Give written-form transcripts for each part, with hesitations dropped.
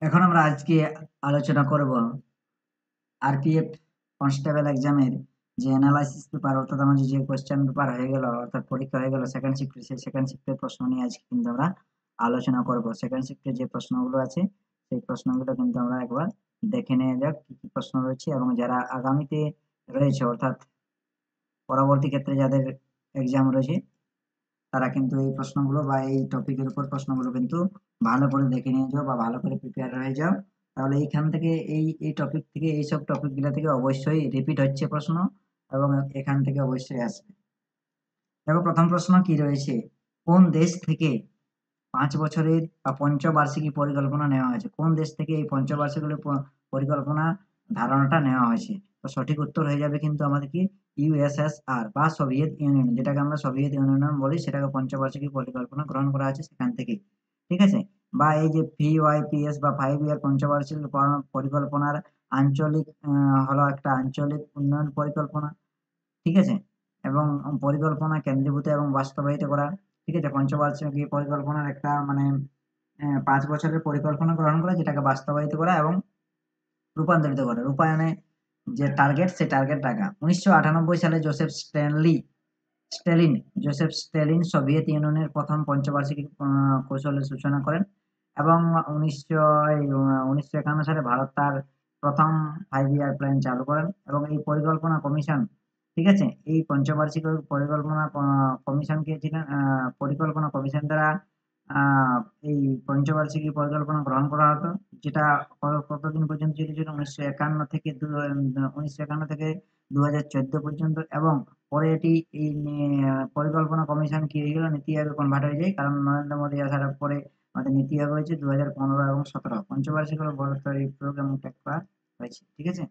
এখন আমরা আজকে আলোচনা করব আরপিএফ কনস্টেবল এক্সামের যে অ্যানালাইসিস পেপার অর্থাৎ আমাদের যে কোয়েশ্চেন পেপার হয়ে গেল অর্থাৎ পরীক্ষা হয়ে গেল সেকেন্ড শিফটে, সেই সেকেন্ড শিফটের প্রশ্ন নিয়ে আজকে কিন্তু আমরা আলোচনা করব। সেকেন্ড শিফটের যে প্রশ্নগুলো আছে সেই প্রশ্নগুলো কিন্তু আমরা একবার দেখে নেওয়া যাক কি কি প্রশ্ন রয়েছে, এবং যারা আগামীতে রয়েছে অর্থাৎ পরবর্তী ক্ষেত্রে যাদের এক্সাম রয়েছে তারা কিন্তু এই প্রশ্নগুলো বা এই টপিকের উপর প্রশ্নগুলো কিন্তু ভালো করে দেখে নিয়ে যাও বা ভালো করে প্রিপেয়ার হয়ে যাও। তাহলে এইখান থেকে এই টপিক থেকে এইসব টপিকগুলো থেকে অবশ্যই রিপিট হচ্ছে প্রশ্ন, এবং এখান থেকে অবশ্যই আসবে। দেখো প্রথম প্রশ্ন কি রয়েছে, কোন দেশ থেকে ৫ বছরের বা পঞ্চবার্ষিকী পরিকল্পনা নেওয়া হয়েছে? কোন দেশ থেকে এই পঞ্চবার্ষিকী পরিকল্পনা ধারণাটা নেওয়া হয়েছে? তো সঠিক উত্তর হয়ে যাবে কিন্তু আমাদের কি ইউএসএসআর বা সোভিয়েত ইউনিয়ন, যেটাকে আমরা সোভিয়েত ইউনিয়ন বলি, সেটাকে পঞ্চবার্ষিকী পরিকল্পনা গ্রহণ করা আছে সেখান থেকেই। ঠিক আছে? বা এই যে ভিওআইপিএস বা 5 ইয়ার পঞ্চবার্ষিকী পরিকল্পনার আঞ্চলিক হলো একটা আঞ্চলিক উন্নয়ন পরিকল্পনা। ঠিক আছে? এবং পরিকল্পনা কেন্দ্রীভূত এবং বাস্তবায়িত করা। ঠিক আছে? পঞ্চবার্ষিকী পরিকল্পনার একটা মানে ৫ বছরের পরিকল্পনা গ্রহণ করা, যেটাকে বাস্তবায়িত করা এবং রূপান্তরিত করা। রূপায়ণে যে টার্গেট, সেই টার্গেট রাখা। ১৯৯৮ সালে জোসেফ স্ট্যালিন সোভিয়েত ইউনিয়নের প্রথম পঞ্চবার্ষিকী কৌশলের সূচনা করেন, এবং ১৯৫১ সালে ভারত তার প্রথম 5 ইয়ার প্ল্যান চালু করেন, এবং এই পরিকল্পনা কমিশন, ঠিক আছে? এই পঞ্চবার্ষিক পরিকল্পনা কমিশন কে ছিলেন পরিকল্পনা কমিশন দ্বারা আ এই পঞ্চবার্ষিকী পরিকল্পনা গ্রহণ করা হতো। যেটা কতদিন পর্যন্ত চলেছিল? ১৯৫১ থেকে ২০১৪ পর্যন্ত, এবং পরে এটি এই পরিকল্পনা কমিশন কি হয়ে গেল? নীতি আয়োগে কনভার্ট হয়ে যায়। কারণ নরেন্দ্র মোদী আসার পরে আমাদের নীতি আয়োগ হয়েছে ২০১৫ এবং ১৭। পঞ্চবার্ষিক হলো বৃহত্তর এই প্রোগ্রাম ট্যাগ করা হয়েছে। ঠিক আছে?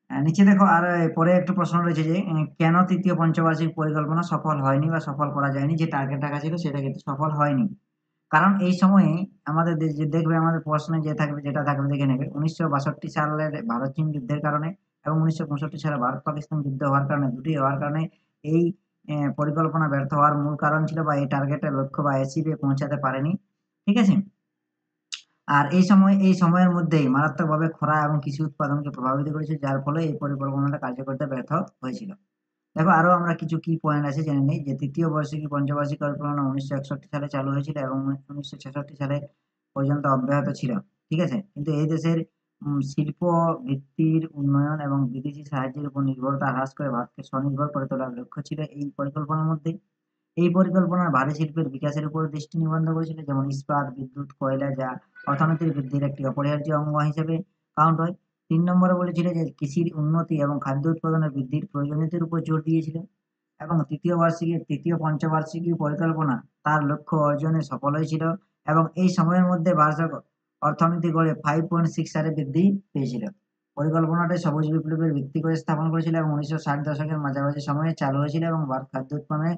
নিচে দেখো আর পরে একটা প্রশ্ন রয়েছে যে কেন তৃতীয় পঞ্চবার্ষিক পরিকল্পনা সফল হয়নি বা সফল করা যায়নি? যে টার্গেট রাখা ছিল সেটা কিন্তু সফল হয়নি। কারণ এই সময়ে আমাদের যে দেখবে আমাদের প্রশ্নে যে থাকবে, যেটা থাকবে দেখে নেবে, ১৯৬২ সালের ভারত চীন যুদ্ধের কারণে এবং ১৯৬৫ সালে ভারত পাকিস্তান যুদ্ধ হওয়ার কারণে, দুটি হওয়ার কারণে এই পরিকল্পনা ব্যর্থ হওয়ার মূল কারণ ছিল, বা এই টার্গেটের লক্ষ্য বা অ্যাচিভে পৌঁছাতে পারেনি। ঠিক আছে? আর এই সময়ের মধ্যেই মারাত্মকভাবে খরা এবং কৃষি উৎপাদনকে প্রভাবিত করেছে, যার ফলে এই পরিকল্পনাটা কার্যকরিতা ব্যর্থ হয়েছিল। দেখো আরো আমরা কিছু কি পয়েন্ট আছে জেনে নেই, যে তৃতীয় বার্ষিকী পঞ্চবার্ষিক পরিকল্পনা ১৯৬১ সালে চালু হয়েছিল এবং ১৯৬৬ সালে পর্যন্ত অব্যাহত ছিল। ঠিক আছে? কিন্তু এই দেশের শিল্প ভিত্তির উন্নয়ন এবং বিদেশি সাহায্যের উপর নির্ভরতা হ্রাস করে ভারতকে স্বনির্ভর করে তোলার লক্ষ্য ছিল এই পরিকল্পনার মধ্যে। এই পরিকল্পনার ভারী শিল্পের বিকাশের উপর দৃষ্টি নিবদ্ধ করেছিল, যেমন ইস্পাত, বিদ্যুৎ, কয়লা, যা অর্থনীতির বৃদ্ধির একটি অপরিহার্য অঙ্গ হিসেবে কাউন্ট হয়। ৩ নম্বরে বলেছিল যে কৃষির উন্নতি এবং খাদ্য উৎপাদনের বৃদ্ধির প্রয়োজনীয়তার উপর জোর দিয়েছিল, এবং তৃতীয় পঞ্চবার্ষিকী পরিকল্পনা তার লক্ষ্য অর্জনে সফল হয়েছিল, এবং এই সময়ের মধ্যে ভারতের অর্থনীতি গড়ে 5.6 হারে বৃদ্ধি পেয়েছিল। পরিকল্পনাটি সবুজ বিপ্লবের ভিত্তি করে স্থাপন করেছিল এবং ১৯৬০ দশকের মাঝামাঝি সময়ে চালু হয়েছিল, এবং ভারত খাদ্য উৎপাদনে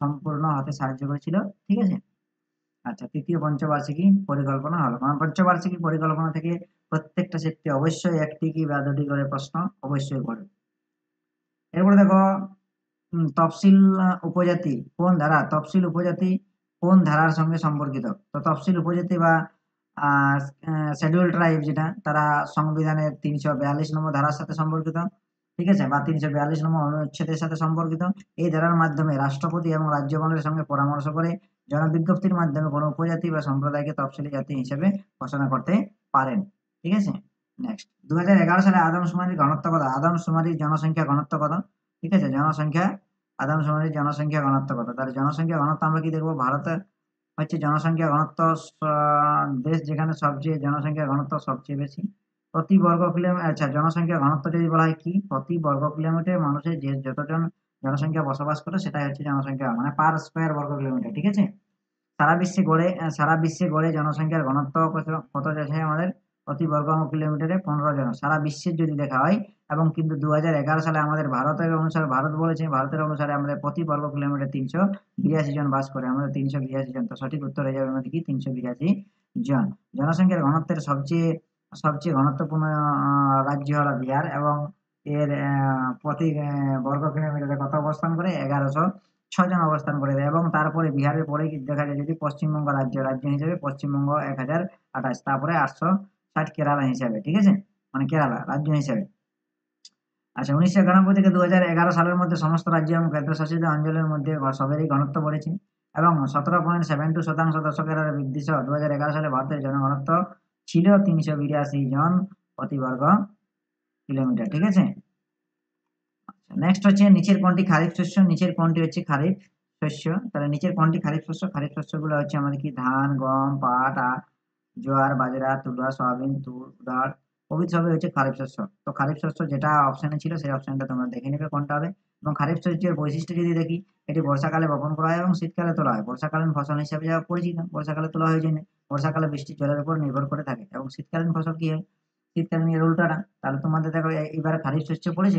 সম্পূর্ণ হতে সাহায্য করেছিল। ঠিক আছে? আচ্ছা, তৃতীয় পঞ্চবার্ষিকী পরিকল্পনা হলো। পঞ্চবার্ষিকী পরিকল্পনা থেকে প্রত্যেকটা ক্ষেত্রে অবশ্যই ১ টি কি বা ২ টি করে প্রশ্ন অবশ্যই পড়বে। এরপরে দেখো তফসিল উপজাতি কোন ধারা? তফসিল উপজাতি কোন ধারার সঙ্গে সম্পর্কিত? তো তফসিল উপজাতি বা আ শিডিউলড ট্রাইব যেটা, তারা সংবিধানের ৩৪২ নম্বর ধারার সাথে সম্পর্কিত। ঠিক আছে? বা ৩৪২ নম্বর অনুচ্ছেদের সাথে সম্পর্কিত। এই ধারার মাধ্যমে রাষ্ট্রপতি এবং রাজ্যপালের সঙ্গে পরামর্শ করে জনবিজ্ঞপ্তির মাধ্যমে কোনো উপজাতি বা সম্প্রদায়কে তফসিলি জাতি হিসেবে ঘোষণা করতে পারেন। ঠিক আছে? নেক্সট ২০১১ সালে আদমশুমারির ঘনত্ব কত? আদমশুমারির জনসংখ্যা ঘনত্ব কত? ঠিক আছে? আদমশুমারির জনসংখ্যা ঘনত্ব কত? তাহলে জনসংখ্যা ঘনত্ব আমরা কি দেখব? ভারতে হচ্ছে জনসংখ্যা ঘনত্ব দেশ যেখানে সবচেয়ে জনসংখ্যা ঘনত্ব সবচেয়ে বেশি। প্রতি বর্গ আচ্ছা, জনসংখ্যা ঘনত্ব যদি বলা হয় কি? প্রতি বর্গ কিলোমিটারে মানুষের যে যতজন জনসংখ্যা বসবাস করে সেটাই হচ্ছে জনসংখ্যা, মানে পার স্কয়ার বর্গ কিলোমিটার। ঠিক আছে? সারা বিশ্বে গড়ে জনসংখ্যার ঘনত্ব কত আছে আমাদের? প্রতি বর্গ কিলোমিটারে ১৫ জন। সারা বিশ্বের যদি দেখা হয়, এবং কিন্তু ২০১১ সালে আমাদের ভারতের অনুসারে, ভারতের অনুসারে আমাদের প্রতি বর্গ কিলোমিটারে ৩৮২ জন বাস করে। আমাদের ৩৮২ জন। তো সঠিক উত্তর হয়ে যাবে আমাদের কি? ৩৮২ জন। জনসংখ্যার ঘনত্বের সবচেয়ে ঘনত্বপূর্ণ রাজ্য হলো বিহার, এবং এর প্রতি বর্গ কিলোমিটারে কত অবস্থান করে? 6 জন অবস্থান করে দেয় এবং তারপরে বিহারের পরে দেখা যায় যদি পশ্চিমবঙ্গ রাজ্য হিসেবে পশ্চিমবঙ্গ 1028, তারপরে 860 কেরালা হিসাবে, ঠিক আছে? মানে কেরালা রাজ্য হিসেবে। আচ্ছা, 1991 থেকে 2011 সালের মধ্যে সমস্ত রাজ্য এবং কেন্দ্রশাসিত অঞ্চলের মধ্যে সবেরই ঘনত্ব বেড়েছে এবং 17.72% দশকের হারে বৃদ্ধি সহ 2011 সালে ভারতের জনঘনত্ব ছিল 382 জন প্রতি বর্গ কিলোমিটার, ঠিক আছে? নেক্সট হচ্ছে নিচের কোনটি খারিফ শস্য, নিচের কোনটি হচ্ছে খারিফ শস্য, তাহলে নিচের কোনটি খারিফ শস্য? খারিফ শস্যগুলো হচ্ছে আমাদের কি ধান, গম, পাট, জোয়ার, বাজরা, তুলা, সয়াবিন, তুর, ডাল প্রভৃতি সবই হচ্ছে খারিফ শস্য। তো খারিফ শস্য যেটা অপশনে ছিল সেই অপশনটা তোমরা দেখে নেবে কোনটা হবে। এবং খারিফ শস্যের বৈশিষ্ট্য যদি দেখি, এটি বর্ষাকালে বপন করা হয় এবং শীতকালে তোলা হয়। বর্ষাকালীন ফসল হিসাবে যা পরিচিত, বর্ষাকালে তোলা হয় জন্য বর্ষাকালে বৃষ্টির জলের উপর নির্ভর করে থাকে এবং শীতকালীন ফসল কি হয়? শীতকালীন এর উল্টাটা। তাহলে তোমাদের দেখো এবারে খারিফ শস্য পড়েছে,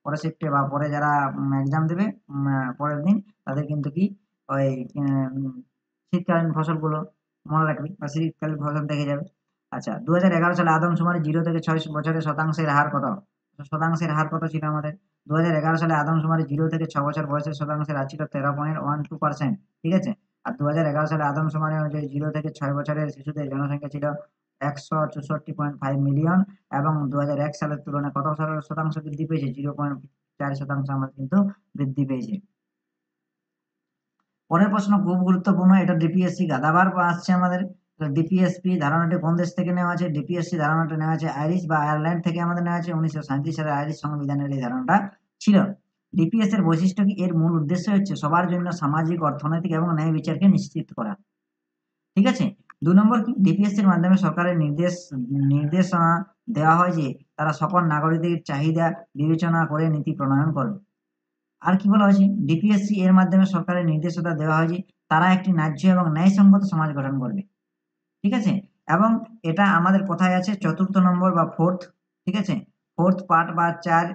পরের শিফটে বা পরে যারা এক্সাম দেবে পরের দিন তাদের কিন্তু কি ওই শীতকালীন ফসলগুলো মনে রাখবি বা শীতকালীন ফসল দেখে যাবে। আচ্ছা, 2011 সালে আদমশুমারি 0 থেকে 6 বছরের শতাংশের হার কত? শতাংশের হার কত ছিল আমাদের? 2011 সালে আদমশুমারি 0 থেকে 6 বছর বয়সের শতাংশের হার ছিল 13.12%, ঠিক আছে? আর 2011 সালে আদমশুমারি অনুযায়ী 0 থেকে 6 বছরের শিশুদের জনসংখ্যা ছিল 164.5 মিলিয়ন এবং 2001 সালের তুলনায় কত শতাংশ বৃদ্ধি পেয়েছে? 0.4% আমরা কিন্তু বৃদ্ধি পেয়েছে। পরের প্রশ্ন খুব গুরুত্বপূর্ণ, এটা ডিপিএসসি গাদাবার আসছে আমাদের। ডিপিএসপি ধারণাটি কোন দেশ থেকে নেওয়া আছে? ডিপিএসসি ধারণাটা নেওয়া আছে আইরিশ বা আয়ারল্যান্ড থেকে আমাদের নেওয়া আছে। 1937 সালে আইরিশ সংবিধানের এই ধারণাটা ছিল। ডিপিএস এর বৈশিষ্ট্য কি? এর মূল উদ্দেশ্য হচ্ছে সবার জন্য সামাজিক, অর্থনৈতিক এবং ন্যায় বিচারকে নিশ্চিত করা, ঠিক আছে? 2 নম্বর কি? ডিপিএসসির মাধ্যমে সরকারের নির্দেশনা দেওয়া হয় যে তারা সকল নাগরিকদের চাহিদা বিবেচনা করে নীতি প্রণয়ন করবে। আর কি বলা হয়েছে? ডিপিএসসি এর মাধ্যমে সরকারের নির্দেশনা দেওয়া হয় যে তারা একটি ন্যায্য এবং ন্যায়সঙ্গত সমাজ গঠন করবে, ঠিক আছে? এবং এটা আমাদের কোথায় আছে? 4th নম্বর বা 4th, ঠিক আছে? 4th পার্ট বা 4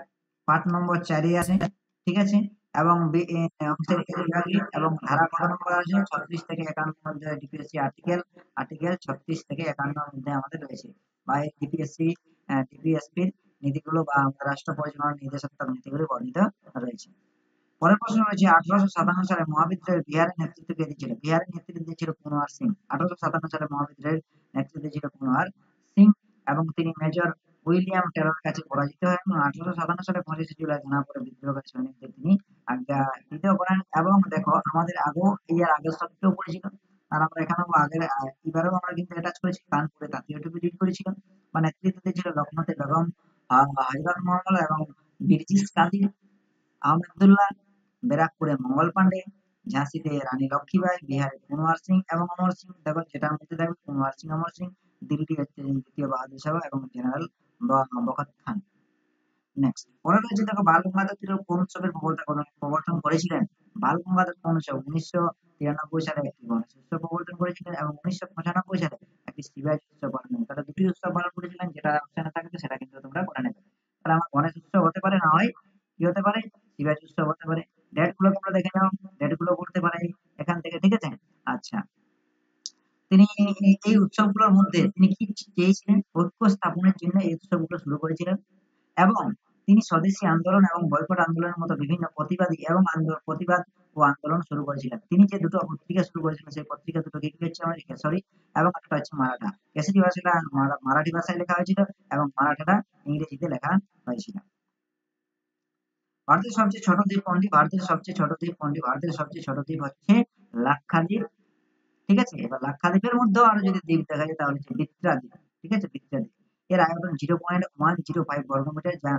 পার্ট নম্বর 4 এ আছে, ঠিক আছে? এবং অংশের এ বিভাগে এবং ধারা কত নম্বর আছে? 36 থেকে 51 এর মধ্যে ডিপিএসসি আর্টিকেল 36 থেকে 51 এর মধ্যে আমাদের রয়েছে। বা এই ডিপিএসপির নীতিগুলো বা রাষ্ট্র পরিচালনার নির্দেশাত্মক নীতিগুলো বর্ণিত রয়েছে। পরের প্রশ্ন রয়েছে 1857 সালে মহাবিদ্রোহের বিহারের নেতৃত্ব কে দিয়েছিল? বিহারের নেতৃত্ব দিয়েছিল কুনওয়ার সিং। 1857 সালে মহাবিদ্রোহের নেতৃত্ব দিয়েছিল কুনওয়ার সিং এবং তিনি মেজর উইলিয়াম টেলরের কাছে পরাজিত হন এবং 1857 সালে 25 জুলাই ঘোষণা সৈনিকদের তিনি আজ্ঞা দিতেও পারেন। এবং দেখো আমাদের আগেও এর আগের সপ্তাহেও পড়েছিল, আর আমরা এখানেও আগের এবারেও আমরা কিন্তু অ্যাটাচ করেছি, কানপুরে তাঁতীয় টুপি লিড করেছিলাম বা নেতৃত্ব দিয়েছিল লখনৌতে বেগম হাজরত মহল এবং বীরজিৎ কাদির আহমেদুল্লাহ, ব্যারাকপুরে মঙ্গল পান্ডে, ঝাঁসিতে রানী লক্ষ্মীবাঈ, বিহারে কুনওয়ার সিং এবং অমর সিং। দেখো যেটার মধ্যে থাকবে কুনওয়ার সিং, অমর সিং। দিল্লি হচ্ছে দ্বিতীয় বাহাদুর শাহ এবং জেনারেল বখত খান। নেক্সট পরে রয়েছে দেখো বাল গঙ্গাধর তিলক কোন উৎসবের প্রবর্তন করেছিলেন? বাল গঙ্গাধর কোন উৎসব? 1993 সালে একটি গণেশ উৎসব প্রবর্তন করেছিলেন এবং 1995 সালে একটি শিবাজি উৎসব পালন করেন। তারা দুটি উৎসব পালন করেছিলেন, যেটা অপশনে থাকবে সেটা কিন্তু তোমরা করে নেবে। তাহলে আমার গণেশ উৎসব হতে পারে, না হয় কি হতে পারে? শিবাজি উৎসব হতে পারে। ডেট গুলো তোমরা দেখে নাও, ডেট গুলো পড়তে পারে এখান থেকে, ঠিক আছে? আচ্ছা, তিনি এই উৎসবগুলোর মধ্যে তিনি কি চেয়েছিলেন? ঐক্য স্থাপনের জন্য এই উৎসবগুলো শুরু করেছিলেন এবং তিনি স্বদেশী আন্দোলন এবং বয়কট আন্দোলনের মতো বিভিন্ন প্রতিবাদ ও আন্দোলন শুরু করেছিলেন। তিনি যে দুটো পত্রিকা শুরু করেছিলেন সেই পত্রিকা দুটো কি হচ্ছে আমাদের কেশরী এবং একটা হচ্ছে মারাঠা। কেশরী ভাষাটা মারাঠি ভাষায় লেখা হয়েছিল এবং মারাঠাটা ইংরেজিতে লেখা হয়েছিল। ভারতের সবচেয়ে ছোট দ্বীপ কোনটি? ভারতের সবচেয়ে ছোট দ্বীপ কোনটি? ভারতের সবচেয়ে ছোট দ্বীপ হচ্ছে লাক্ষাদ্বীপ, ঠিক আছে? এবার লাক্ষাদ্বীপের মধ্যেও আরো যদি দ্বীপ দেখা যায় তাহলে হচ্ছে বিত্রা দ্বীপ, ঠিক আছে? বিত্রা দ্বীপ এর আয়তন 0.105 বর্গমিটার, যা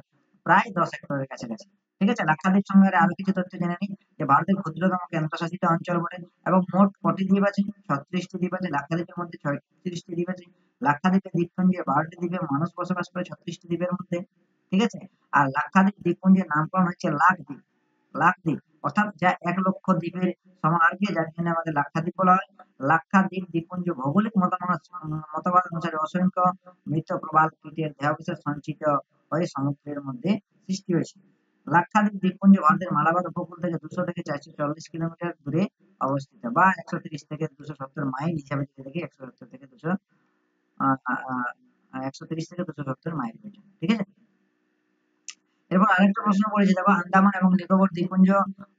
প্রায় 10 হেক্টরের কাছাকাছি, ঠিক আছে? লাক্ষাদ্বীপ সম্পর্কে আরো কিছু তথ্য জেনে নিই যে ভারতের ক্ষুদ্রতম কেন্দ্রশাসিত অঞ্চল বটে এবং মোট কটি দ্বীপ আছে? 36টি দ্বীপ আছে। লাক্ষাদ্বীপের মধ্যে 36টি দ্বীপ আছে। লাক্ষাদ্বীপের দ্বীপপুঞ্জে 12টি দ্বীপে মানুষ বসবাস করে 36টি দ্বীপের মধ্যে, ঠিক আছে? আর লাক্ষাদ্বীপ দ্বীপপুঞ্জের নামকরণ হচ্ছে লাক্ষদ্বীপ, লাক্ষদ্বীপ অর্থাৎ যা 1 লক্ষ দ্বীপের সমাহারকে, যার জন্য আমাদের লাক্ষাদ্বীপ বলা হয়। লাক্ষাদ্বীপ দ্বীপপুঞ্জ ভৌগোলিক মতবাদ অনুসারে অসংখ্য মৃত প্রবাল কীটের দেহাবশেষ সঞ্চিত হয়ে সমুদ্রের মধ্যে সৃষ্টি হয়েছে। লাক্ষাদ্বীপ দ্বীপপুঞ্জ ভারতের মালাবার উপকূল থেকে 200 থেকে 440 কিলোমিটার দূরে অবস্থিত বা 130 থেকে 270 মাইল হিসাবে যদি দেখি 170 থেকে 200 130 থেকে 270 মাইল পর্যন্ত, ঠিক আছে? এরপর আরেকটা প্রশ্ন পড়েছে, দেখো আন্দামান এবং নিকোবর দ্বীপপুঞ্জ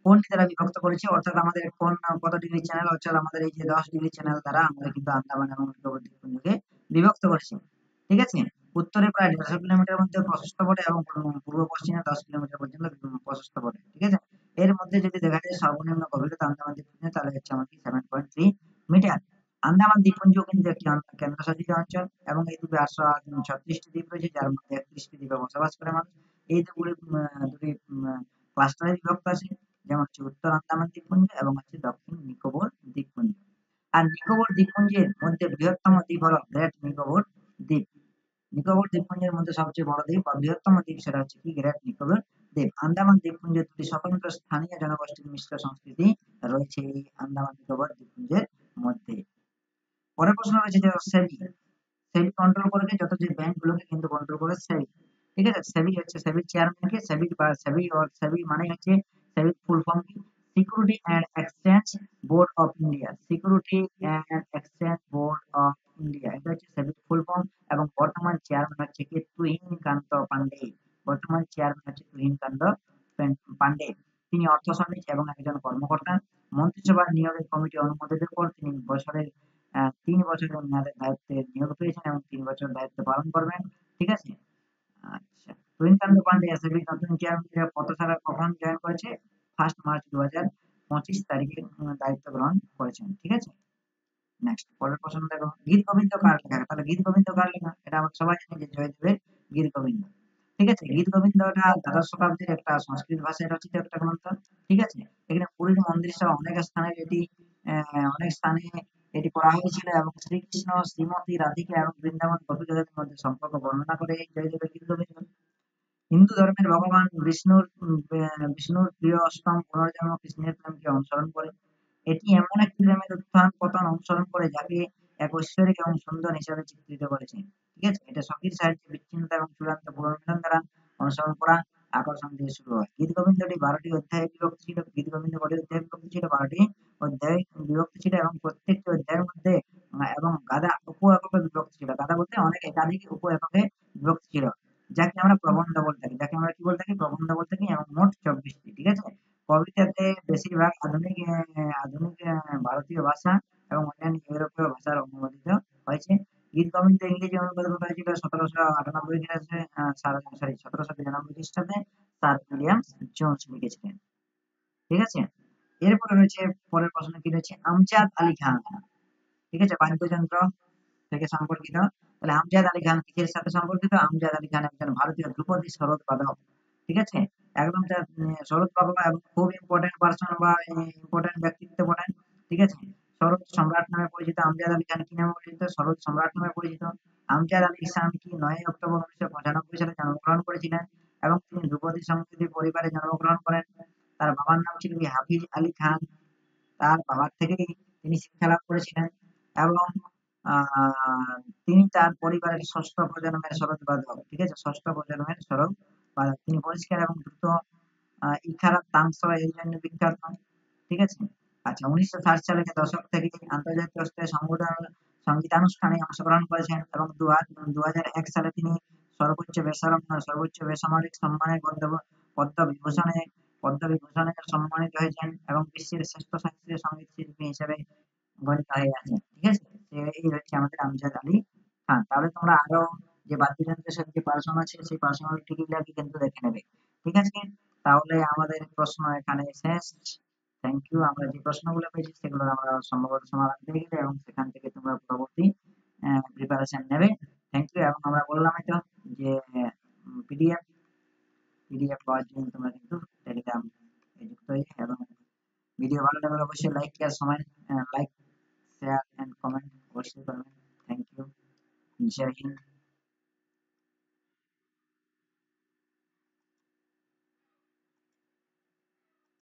কোনটি দ্বারা বিভক্ত করেছে, অর্থাৎ আমাদের কোন কত ডিগ্রি চ্যানেল, অর্থাৎ আমাদের এই যে 10 ডিগ্রি চ্যানেল দ্বারা আমরা কিন্তু আন্দামান এবং নিকোবর দ্বীপপুঞ্জকে বিভক্ত করেছি। ঠিক আছে, উত্তরে প্রায় 150 কিলোমিটার মধ্যে প্রশস্ত বটে এবং পূর্ব পশ্চিমে 10 কিলোমিটার পর্যন্ত প্রশস্ত বটে। ঠিক আছে, এর মধ্যে যদি দেখা যায় সর্বনিম্ন গভীরতা আন্দামান দ্বীপপুঞ্জে, তাহলে হচ্ছে আমাদের 7.3 মিটার। আন্দামান দ্বীপপুঞ্জ কিন্তু একটি কেন্দ্রশাসিত অঞ্চল এবং এই দ্বীপে 836টি দ্বীপ রয়েছে, যার মধ্যে 31টি দ্বীপে বসবাস করে মানুষ। এই দুটি ক্লাস্টারে বিভক্ত আছে, যেমন হচ্ছে উত্তর আন্দামান দ্বীপপুঞ্জ এবং হচ্ছে দক্ষিণ নিকোবর দ্বীপপুঞ্জ। আর নিকোবর দ্বীপপুঞ্জের মধ্যে বৃহত্তম দ্বীপ হলো গ্রেট নিকোবর দ্বীপ। নিকোবর দ্বীপপুঞ্জের মধ্যে সবচেয়ে বড় দ্বীপ বা বৃহত্তম দ্বীপ সেটা হচ্ছে কি গ্রেট নিকোবর দ্বীপ। আন্দামান দ্বীপপুঞ্জের দুটি স্বতন্ত্র স্থানীয় জনগোষ্ঠীর মিশ্র সংস্কৃতি রয়েছে এই আন্দামান নিকোবর দ্বীপপুঞ্জের মধ্যে। পরের প্রশ্ন রয়েছে যে সেবি, সেবি কন্ট্রোল করে যত যে ব্যাংক গুলোকে কিন্তু কন্ট্রোল করে সেবি। ঠিক আছে, সেবি হচ্ছে সেবির চেয়ারম্যানকে, সেবি বা সেবি অর সেবি মানে হচ্ছে সেবির ফুল ফর্ম কি, security and exchange board of India, security and exchange board of India, এটা হচ্ছে সেবির ফুল ফর্ম। এবং বর্তমান চেয়ারম্যান হচ্ছে কি তুহিনকান্ত পান্ডে, বর্তমান চেয়ারম্যান হচ্ছে তুহিনকান্ত পান্ডে। তিনি অর্থ সমিতি এবং একজন কর্মকর্তা। মন্ত্রিসভার নিয়োগের কমিটি অনুমোদিতের পর তিনি বছরের 3 বছরের মেয়াদে দায়িত্বে নিয়োগ পেয়েছেন এবং 3 বছর দায়িত্ব পালন করবেন। ঠিক আছে, আচ্ছা, তুহিনকান্ত পান্ডে এসএবির নতুন চেয়ারম্যান পদে কখন জয়েন করেছে, 1 মার্চ 2025 তারিখে দায়িত্ব গ্রহণ করেছেন। ঠিক আছে, নেক্সট পরের প্রশ্ন দেখো, গীত গোবিন্দ কার লেখা, তাহলে গীত গোবিন্দ কার লেখা, এটা আমরা সবাই জানি যে জয়দেবের গীত গোবিন্দ। ঠিক আছে, গীত গোবিন্দটা দ্বাদশ শতাব্দীর একটা সংস্কৃত ভাষায় রচিত একটা গ্রন্থ। ঠিক আছে, এখানে পুরীর মন্দির সহ অনেক স্থানে এটি পড়া হয়েছিল এবং শ্রীকৃষ্ণ, শ্রীমতী রাধিকা এবং বৃন্দাবন গোপীদের মধ্যে সম্পর্ক বর্ণনা করে এই জয়দেবের গীত গোবিন্দ। হিন্দু ধর্মের ভগবান বিষ্ণুর প্রিয় অষ্টম পুনর্জন্ম কৃষ্ণের প্রেমকে অনুসরণ করে। এটি এমন একটি প্রেমের উত্থান পতন অনুসরণ করে যাকে এক ঐশ্বরিক এবং সুন্দর হিসাবে চিত্রিত করেছে। ঠিক আছে, এটা সঙ্গীত সাহিত্যে বিচ্ছিন্নতা এবং চূড়ান্ত পুনর্মিলন দ্বারা অনুসরণ করা আকর্ষণ দিয়ে শুরু হয়। গীত গোবিন্দটি 12টি অধ্যায়ে বিভক্ত ছিল। গীত গোবিন্দ কটি অধ্যায়ে বিভক্ত ছিল, 12টি অধ্যায়ে বিভক্ত ছিল এবং প্রত্যেকটি অধ্যায়ের মধ্যে এবং গাদা উপ এককে বিভক্ত ছিল। গাদা বলতে অনেক একাধিক উপ এককে বিভক্ত ছিল, যাকে আমরা প্রবন্ধ বলে থাকি, যাকে আমরা কি বলে থাকি, প্রবন্ধ বলে থাকি, এবং মোট 24টি। ঠিক আছে, কবিতাতে বেশিরভাগ আধুনিক ভারতীয় ভাষা এবং অন্যান্য ইউরোপীয় ভাষার অনুবাদিত হয়েছে। গীত গোবিন্দ ইংরেজি অনুবাদ করা হয়েছিল 1798 খ্রিস্টাব্দে, সরি 1792 খ্রিস্টাব্দে স্যার উইলিয়াম জোন্স লিখেছিলেন। ঠিক আছে, এরপরে রয়েছে পরের প্রশ্ন কি রয়েছে, আমজাদ আলী খান। ঠিক আছে, বাদ্যযন্ত্র থেকে সম্পর্কিত। তাহলে আমজাদ আলী খান কিসের সাথে সম্পর্কিত, আমজাদ আলী খান একজন ভারতীয় ধ্রুপদী সরোদ বাদক। ঠিক আছে, একদম সরোদ বাদক এবং খুব ইম্পর্টেন্ট পার্সন বা ইম্পর্টেন্ট ব্যক্তিত্ব বলেন। ঠিক আছে, সরোদ সম্রাট নামে পরিচিত আমজাদ আলী খান কি নামে পরিচিত, সরোদ সম্রাট নামে পরিচিত। আমজাদ আলী খান কি 9 অক্টোবর 1995 সালে জন্মগ্রহণ করেছিলেন এবং তিনি ধ্রুপদী সংস্কৃতি পরিবারে জন্মগ্রহণ করেন। তার বাবার নাম ছিল হাফিজ আলী খান। তার বাবার থেকেই তিনি শিক্ষা লাভ করেছিলেন এবং তিনি তার পরিবারের ষষ্ঠ প্রজন্মের সরোদ বাদক। ঠিক আছে, ষষ্ঠ প্রজন্মের সরোদ বাদক। তিনি পরিষ্কার এবং দ্রুত ইখারাত তাংস এর জন্য বিখ্যাত। ঠিক আছে, আচ্ছা, 1960 সালের দশক থেকে আন্তর্জাতিক স্তরে সঙ্গীতানুষ্ঠানে অংশগ্রহণ করেছেন এবং 2001 সালে তিনি সর্বোচ্চ বেসামরিক সম্মানের পদ্মবিভূষণে সম্মানিত হয়েছেন এবং বিশ্বের শ্রেষ্ঠ শাস্ত্রীয় সঙ্গীত শিল্পী হিসেবে গণিত হয়ে আছেন। ঠিক আছে, এই হচ্ছে আমাদের আমজাদ আলী খান। তাহলে তোমরা আরো যে বাদ্যযন্ত্রের সাথে যে পার্সন আছে সেই পার্সোনালিটি গুলাকে কিন্তু দেখে নেবে। ঠিক আছে, তাহলে আমাদের প্রশ্ন এখানে শেষ। Thank you. আমরা যে প্রশ্নগুলো পেয়েছি সেগুলো আমরা সম্ভবত সমাধান পেয়ে গেলে এবং সেখান থেকে তোমরা পরবর্তী প্রিপারেশন নেবে। Thank you. এবং আমরা বললামই তো যে পিডিএফ পাওয়ার জন্য তোমরা কিন্তু টেলিগ্রাম যুক্ত হয়ে এবং ভিডিও ভালো লাগলে অবশ্যই লাইক শেয়ার এন্ড কমেন্ট অবশ্যই করবেন। Thank you. জয় হিন্দ।